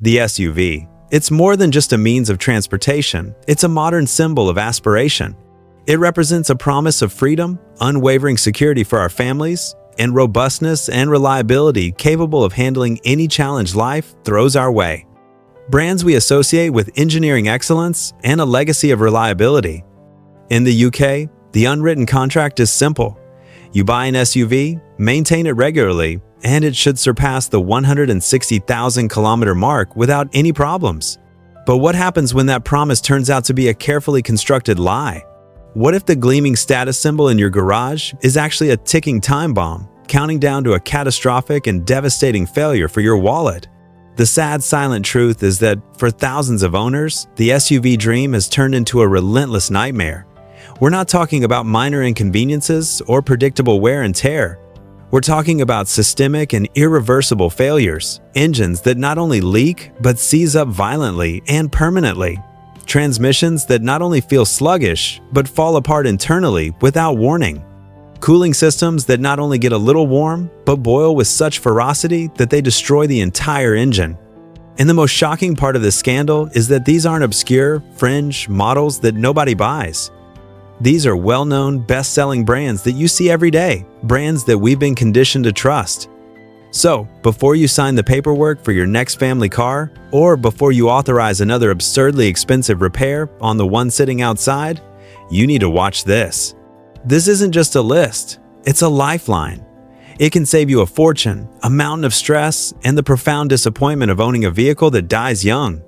The SUV. It's more than just a means of transportation, it's a modern symbol of aspiration. It represents a promise of freedom, unwavering security for our families, and robustness and reliability capable of handling any challenge life throws our way. Brands we associate with engineering excellence and a legacy of reliability. In the UK, the unwritten contract is simple. You buy an SUV, maintain it regularly, and it should surpass the 160,000 kilometer mark without any problems. But what happens when that promise turns out to be a carefully constructed lie? What if the gleaming status symbol in your garage is actually a ticking time bomb, counting down to a catastrophic and devastating failure for your wallet? The sad, silent truth is that for thousands of owners, the SUV dream has turned into a relentless nightmare. We're not talking about minor inconveniences or predictable wear and tear. We're talking about systemic and irreversible failures, engines that not only leak but seize up violently and permanently, transmissions that not only feel sluggish but fall apart internally without warning, cooling systems that not only get a little warm but boil with such ferocity that they destroy the entire engine. And the most shocking part of this scandal is that these aren't obscure, fringe models that nobody buys. These are well-known, best-selling brands that you see every day, brands that we've been conditioned to trust. So, before you sign the paperwork for your next family car, or before you authorize another absurdly expensive repair on the one sitting outside, you need to watch this. This isn't just a list, it's a lifeline. It can save you a fortune, a mountain of stress, and the profound disappointment of owning a vehicle that dies young.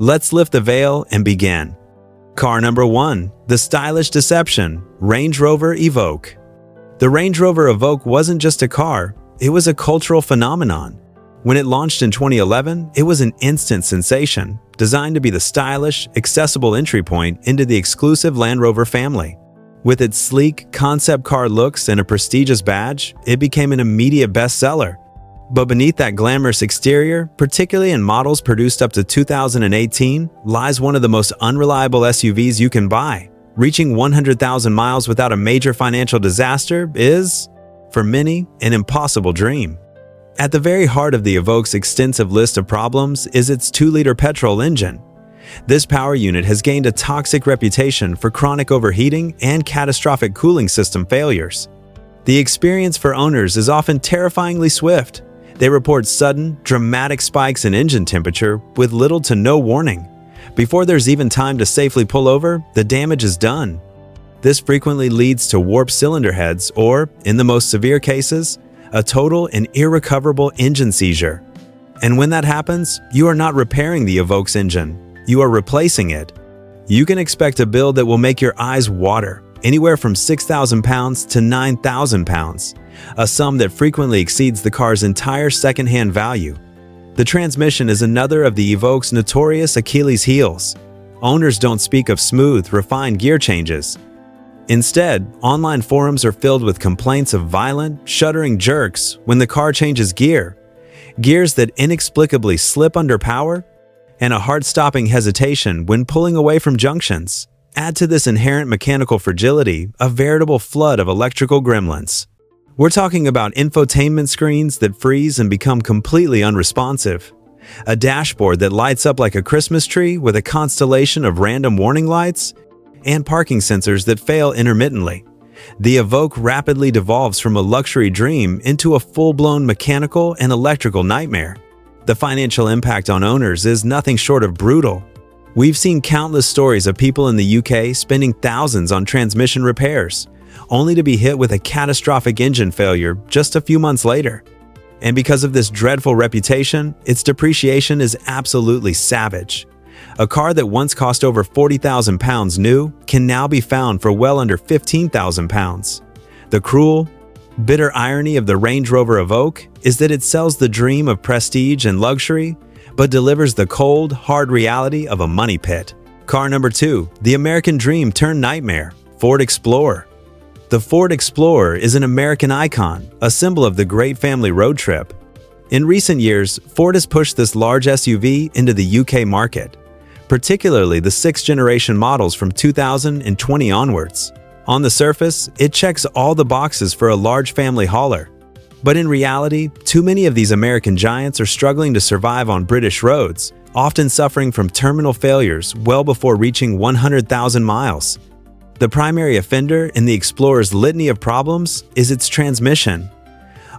Let's lift the veil and begin. Car number 1, the stylish deception, Range Rover Evoque. The Range Rover Evoque wasn't just a car, it was a cultural phenomenon. When it launched in 2011, it was an instant sensation, designed to be the stylish, accessible entry point into the exclusive Land Rover family. With its sleek, concept car looks and a prestigious badge, it became an immediate bestseller. But beneath that glamorous exterior, particularly in models produced up to 2018, lies one of the most unreliable SUVs you can buy. Reaching 100,000 miles without a major financial disaster is, for many, an impossible dream. At the very heart of the Evoque's extensive list of problems is its 2-liter petrol engine. This power unit has gained a toxic reputation for chronic overheating and catastrophic cooling system failures. The experience for owners is often terrifyingly swift. They report sudden, dramatic spikes in engine temperature with little to no warning. Before there's even time to safely pull over, the damage is done. This frequently leads to warped cylinder heads or, in the most severe cases, a total and irrecoverable engine seizure. And when that happens, you are not repairing the Evoque's engine, you are replacing it. You can expect a bill that will make your eyes water, anywhere from £6,000 to £9,000, a sum that frequently exceeds the car's entire second-hand value. The transmission is another of the Evoque's notorious Achilles heels. Owners don't speak of smooth, refined gear changes. Instead, online forums are filled with complaints of violent, shuddering jerks when the car changes gear, gears that inexplicably slip under power, and a heart-stopping hesitation when pulling away from junctions. Add to this inherent mechanical fragility a veritable flood of electrical gremlins. We're talking about infotainment screens that freeze and become completely unresponsive, a dashboard that lights up like a Christmas tree with a constellation of random warning lights, and parking sensors that fail intermittently. The Evoque rapidly devolves from a luxury dream into a full-blown mechanical and electrical nightmare. The financial impact on owners is nothing short of brutal. We've seen countless stories of people in the UK spending thousands on transmission repairs, only to be hit with a catastrophic engine failure just a few months later. And because of this dreadful reputation, its depreciation is absolutely savage. A car that once cost over £40,000 new can now be found for well under £15,000. The cruel, bitter irony of the Range Rover Evoque is that it sells the dream of prestige and luxury, but delivers the cold, hard reality of a money pit. Car number 2, the American dream turned nightmare, Ford Explorer. The Ford Explorer is an American icon, a symbol of the great family road trip. In recent years, Ford has pushed this large SUV into the UK market, particularly the 6th-generation models from 2020 onwards. On the surface, it checks all the boxes for a large family hauler. But in reality, too many of these American giants are struggling to survive on British roads, often suffering from terminal failures well before reaching 100,000 miles. The primary offender in the Explorer's litany of problems is its transmission.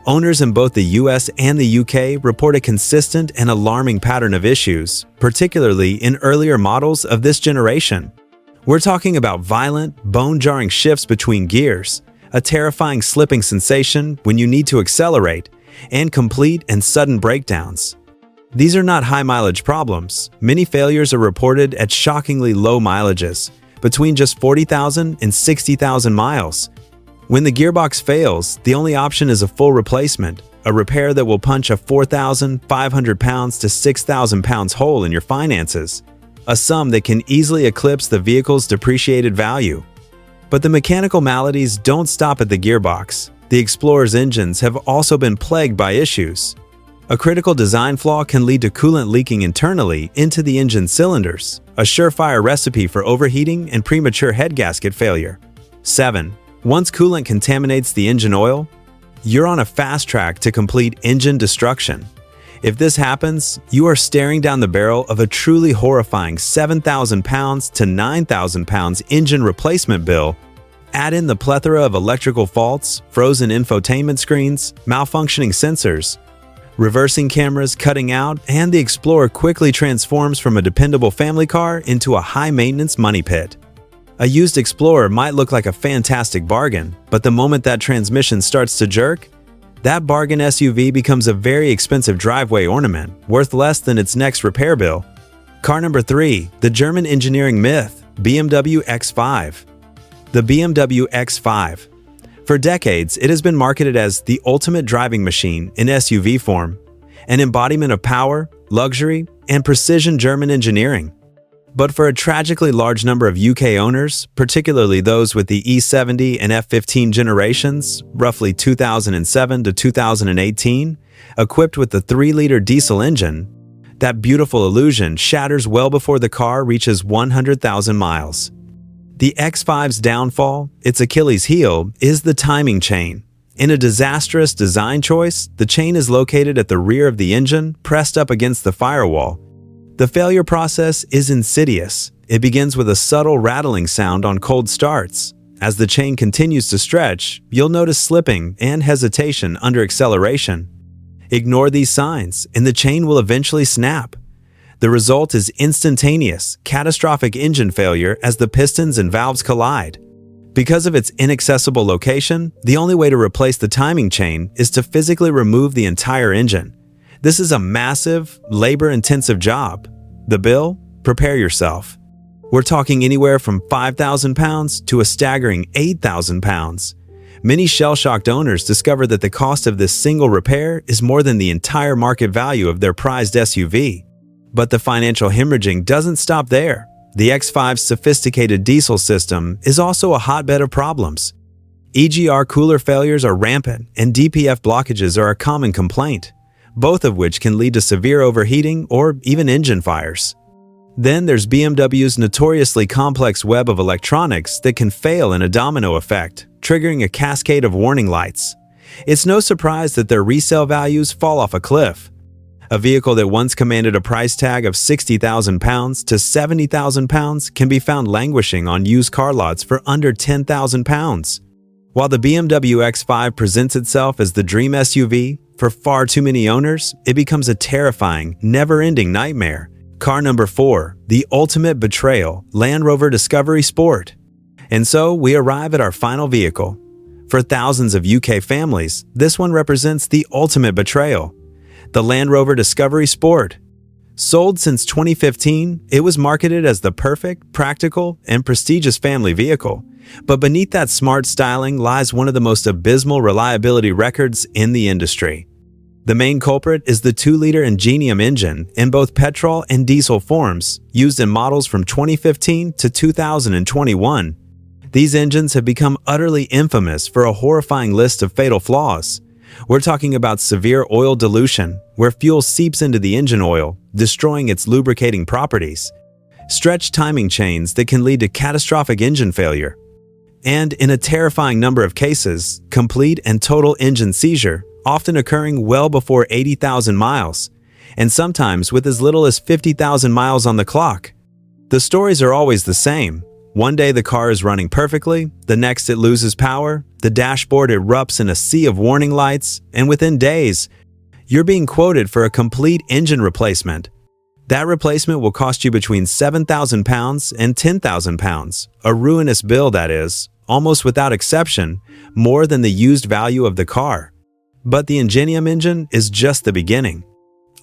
Owners in both the US and the UK report a consistent and alarming pattern of issues, particularly in earlier models of this generation. We're talking about violent, bone-jarring shifts between gears, a terrifying slipping sensation when you need to accelerate, and complete and sudden breakdowns. These are not high-mileage problems. Many failures are reported at shockingly low mileages, between just 40,000 and 60,000 miles. When the gearbox fails, the only option is a full replacement, a repair that will punch a 4,500 pounds to 6,000 pounds hole in your finances, a sum that can easily eclipse the vehicle's depreciated value. But the mechanical maladies don't stop at the gearbox. The Explorer's engines have also been plagued by issues. A critical design flaw can lead to coolant leaking internally into the engine cylinders, a surefire recipe for overheating and premature head gasket failure. 7. Once coolant contaminates the engine oil, you're on a fast track to complete engine destruction. If this happens, you are staring down the barrel of a truly horrifying 7,000 pounds to 9,000 pounds engine replacement bill. Add in the plethora of electrical faults, frozen infotainment screens, malfunctioning sensors, reversing cameras cutting out, and the Explorer quickly transforms from a dependable family car into a high-maintenance money pit. A used Explorer might look like a fantastic bargain, but the moment that transmission starts to jerk, that bargain SUV becomes a very expensive driveway ornament, worth less than its next repair bill. Car number 3, the German engineering myth, BMW X5. The BMW X5. For decades, it has been marketed as the ultimate driving machine in SUV form, an embodiment of power, luxury, and precision German engineering. But for a tragically large number of UK owners, particularly those with the E70 and F15 generations, roughly 2007 to 2018, equipped with the 3-liter diesel engine, that beautiful illusion shatters well before the car reaches 100,000 miles. The X5's downfall, its Achilles heel, is the timing chain. In a disastrous design choice, the chain is located at the rear of the engine, pressed up against the firewall. The failure process is insidious. It begins with a subtle rattling sound on cold starts. As the chain continues to stretch, you'll notice slipping and hesitation under acceleration. Ignore these signs, and the chain will eventually snap. The result is instantaneous, catastrophic engine failure as the pistons and valves collide. Because of its inaccessible location, the only way to replace the timing chain is to physically remove the entire engine. This is a massive, labor-intensive job. The bill? Prepare yourself. We're talking anywhere from 5,000 pounds to a staggering 8,000 pounds. Many shell-shocked owners discover that the cost of this single repair is more than the entire market value of their prized SUV. But the financial hemorrhaging doesn't stop there. The X5's sophisticated diesel system is also a hotbed of problems. EGR cooler failures are rampant, and DPF blockages are a common complaint, both of which can lead to severe overheating or even engine fires. Then there's BMW's notoriously complex web of electronics that can fail in a domino effect, triggering a cascade of warning lights. It's no surprise that their resale values fall off a cliff. A vehicle that once commanded a price tag of 60,000 pounds to 70,000 pounds can be found languishing on used car lots for under 10,000 pounds. While the BMW X5 presents itself as the dream SUV, for far too many owners, it becomes a terrifying, never-ending nightmare. Car number 4, the ultimate betrayal, Land Rover Discovery Sport. And so we arrive at our final vehicle. For thousands of UK families, this one represents the ultimate betrayal. The Land Rover Discovery Sport. Sold since 2015, it was marketed as the perfect, practical, and prestigious family vehicle. But beneath that smart styling lies one of the most abysmal reliability records in the industry. The main culprit is the 2-liter Ingenium engine in both petrol and diesel forms, used in models from 2015 to 2021. These engines have become utterly infamous for a horrifying list of fatal flaws. We're talking about severe oil dilution, where fuel seeps into the engine oil, destroying its lubricating properties, stretched timing chains that can lead to catastrophic engine failure, and in a terrifying number of cases, complete and total engine seizure, often occurring well before 80,000 miles, and sometimes with as little as 50,000 miles on the clock. The stories are always the same. One day the car is running perfectly, the next it loses power, the dashboard erupts in a sea of warning lights, and within days, you're being quoted for a complete engine replacement. That replacement will cost you between £7,000 and £10,000, a ruinous bill that is, almost without exception, more than the used value of the car. But the Ingenium engine is just the beginning.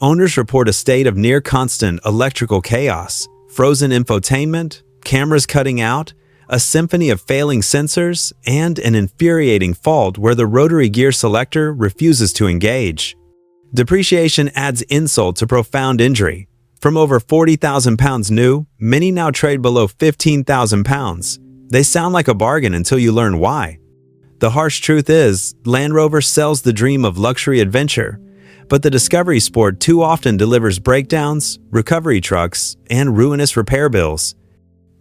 Owners report a state of near-constant electrical chaos, frozen infotainment, cameras cutting out, a symphony of failing sensors, and an infuriating fault where the rotary gear selector refuses to engage. Depreciation adds insult to profound injury. From over £40,000 new, many now trade below £15,000. They sound like a bargain until you learn why. The harsh truth is, Land Rover sells the dream of luxury adventure, but the Discovery Sport too often delivers breakdowns, recovery trucks, and ruinous repair bills.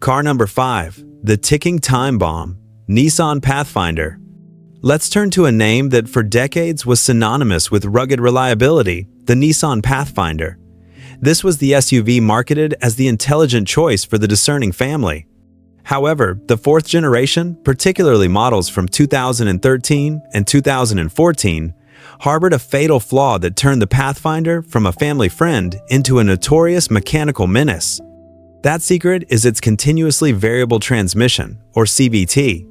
Car number 5, the ticking time bomb, Nissan Pathfinder. Let's turn to a name that for decades was synonymous with rugged reliability, the Nissan Pathfinder. This was the SUV marketed as the intelligent choice for the discerning family. However, the fourth generation, particularly models from 2013 and 2014, harbored a fatal flaw that turned the Pathfinder from a family friend into a notorious mechanical menace. That secret is its continuously variable transmission, or CVT.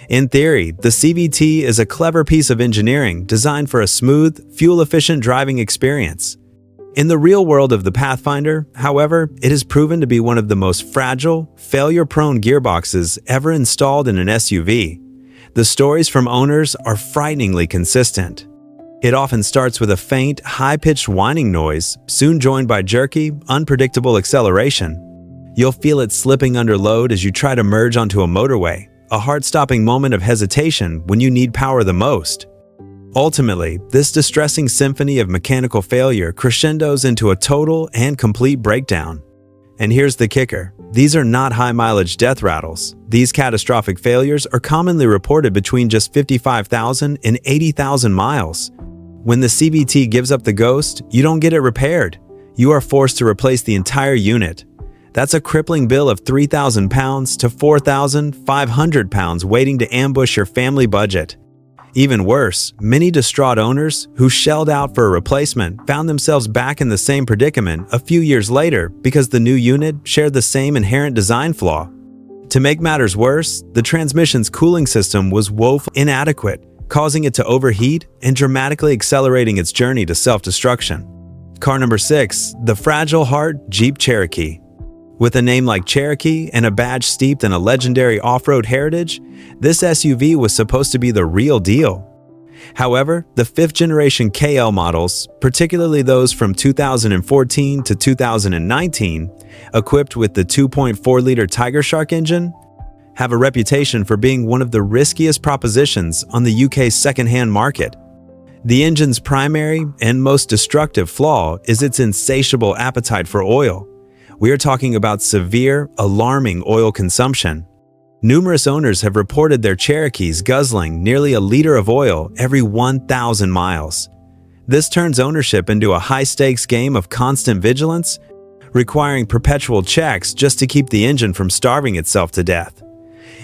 In theory, the CVT is a clever piece of engineering designed for a smooth, fuel-efficient driving experience. In the real world of the Pathfinder, however, it has proven to be one of the most fragile, failure-prone gearboxes ever installed in an SUV. The stories from owners are frighteningly consistent. It often starts with a faint, high-pitched whining noise, soon joined by jerky, unpredictable acceleration. You'll feel it slipping under load as you try to merge onto a motorway, a heart-stopping moment of hesitation when you need power the most. Ultimately, this distressing symphony of mechanical failure crescendos into a total and complete breakdown. And here's the kicker. These are not high-mileage death rattles. These catastrophic failures are commonly reported between just 55,000 and 80,000 miles. When the CVT gives up the ghost, you don't get it repaired. You are forced to replace the entire unit. That's a crippling bill of £3,000 to £4,500 waiting to ambush your family budget. Even worse, many distraught owners who shelled out for a replacement found themselves back in the same predicament a few years later because the new unit shared the same inherent design flaw. To make matters worse, the transmission's cooling system was woefully inadequate, causing it to overheat and dramatically accelerating its journey to self-destruction. Car number 6, the fragile heart Jeep Cherokee. With a name like Cherokee and a badge steeped in a legendary off-road heritage, this SUV was supposed to be the real deal. However, the 5th-generation KL models, particularly those from 2014 to 2019, equipped with the 2.4-liter Tiger Shark engine, have a reputation for being one of the riskiest propositions on the UK's second-hand market. The engine's primary and most destructive flaw is its insatiable appetite for oil. We are talking about severe, alarming oil consumption. Numerous owners have reported their Cherokees guzzling nearly a liter of oil every 1,000 miles. This turns ownership into a high-stakes game of constant vigilance, requiring perpetual checks just to keep the engine from starving itself to death.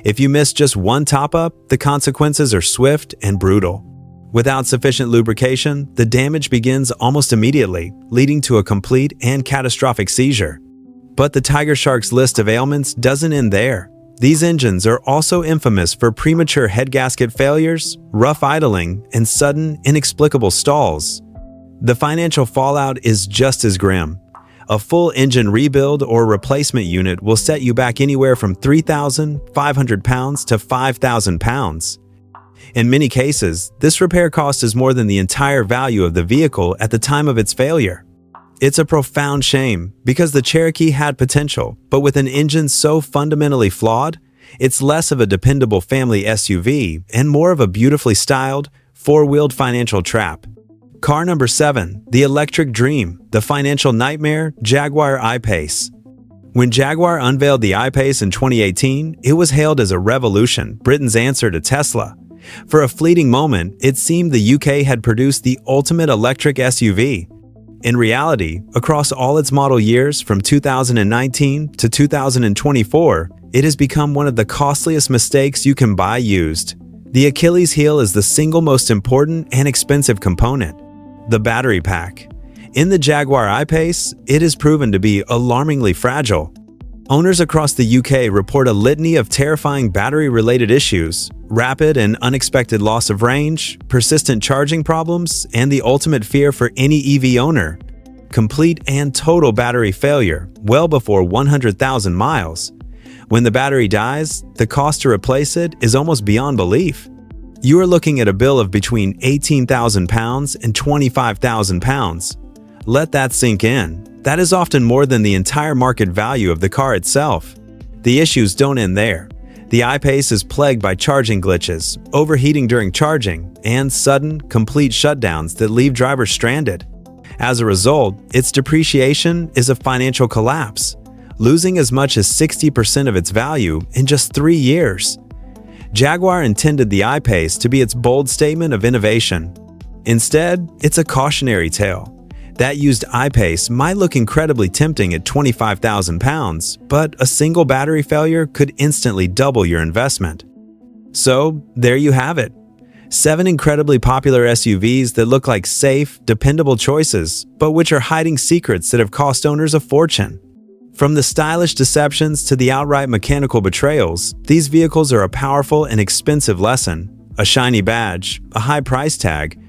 If you miss just one top-up, the consequences are swift and brutal. Without sufficient lubrication, the damage begins almost immediately, leading to a complete and catastrophic seizure. But the Tiger Shark's list of ailments doesn't end there. These engines are also infamous for premature head gasket failures, rough idling, and sudden, inexplicable stalls. The financial fallout is just as grim. A full engine rebuild or replacement unit will set you back anywhere from £3,500 to £5,000. In many cases, this repair cost is more than the entire value of the vehicle at the time of its failure. It's a profound shame because the Cherokee had potential, but with an engine so fundamentally flawed, it's less of a dependable family SUV and more of a beautifully styled, four-wheeled financial trap. Car number 7, the electric dream, the financial nightmare, Jaguar I-Pace. When Jaguar unveiled the I-Pace in 2018, it was hailed as a revolution, Britain's answer to Tesla. For a fleeting moment, it seemed the UK had produced the ultimate electric SUV. In reality, across all its model years from 2019 to 2024, it has become one of the costliest mistakes you can buy used. The Achilles heel is the single most important and expensive component: the battery pack. In the Jaguar I-Pace, it is proven to be alarmingly fragile. Owners across the UK report a litany of terrifying battery-related issues: rapid and unexpected loss of range, persistent charging problems, and the ultimate fear for any EV owner: complete and total battery failure well before 100,000 miles. When the battery dies, the cost to replace it is almost beyond belief. You are looking at a bill of between £18,000 and £25,000. Let that sink in. That is often more than the entire market value of the car itself. The issues don't end there. The I-Pace is plagued by charging glitches, overheating during charging, and sudden, complete shutdowns that leave drivers stranded. As a result, its depreciation is a financial collapse, losing as much as 60% of its value in just 3 years. Jaguar intended the I-Pace to be its bold statement of innovation. Instead, it's a cautionary tale. That used I-Pace might look incredibly tempting at £25,000, but a single battery failure could instantly double your investment. So, there you have it. 7 incredibly popular SUVs that look like safe, dependable choices, but which are hiding secrets that have cost owners a fortune. From the stylish deceptions to the outright mechanical betrayals, these vehicles are a powerful and expensive lesson. A shiny badge, a high price tag,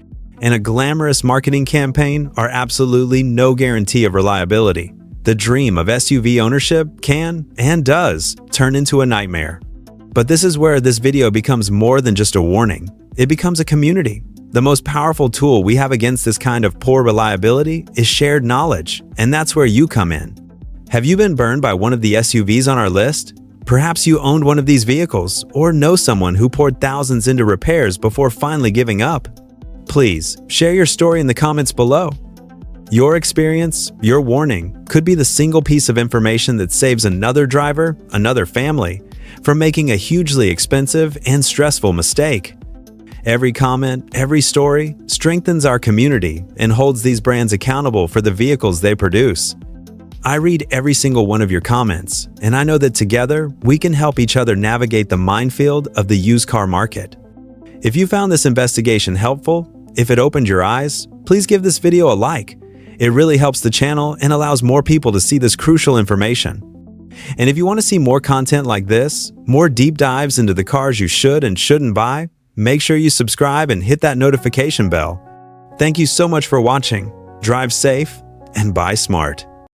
and a glamorous marketing campaign are absolutely no guarantee of reliability. The dream of SUV ownership can, and does, turn into a nightmare. But this is where this video becomes more than just a warning. It becomes a community. The most powerful tool we have against this kind of poor reliability is shared knowledge, and that's where you come in. Have you been burned by one of the SUVs on our list? Perhaps you owned one of these vehicles, or know someone who poured thousands into repairs before finally giving up. Please, share your story in the comments below. Your experience, your warning, could be the single piece of information that saves another driver, another family, from making a hugely expensive and stressful mistake. Every comment, every story, strengthens our community and holds these brands accountable for the vehicles they produce. I read every single one of your comments, and I know that together, we can help each other navigate the minefield of the used car market. If you found this investigation helpful, if it opened your eyes, please give this video a like. It really helps the channel and allows more people to see this crucial information. And if you want to see more content like this, more deep dives into the cars you should and shouldn't buy, make sure you subscribe and hit that notification bell. Thank you so much for watching. Drive safe and buy smart.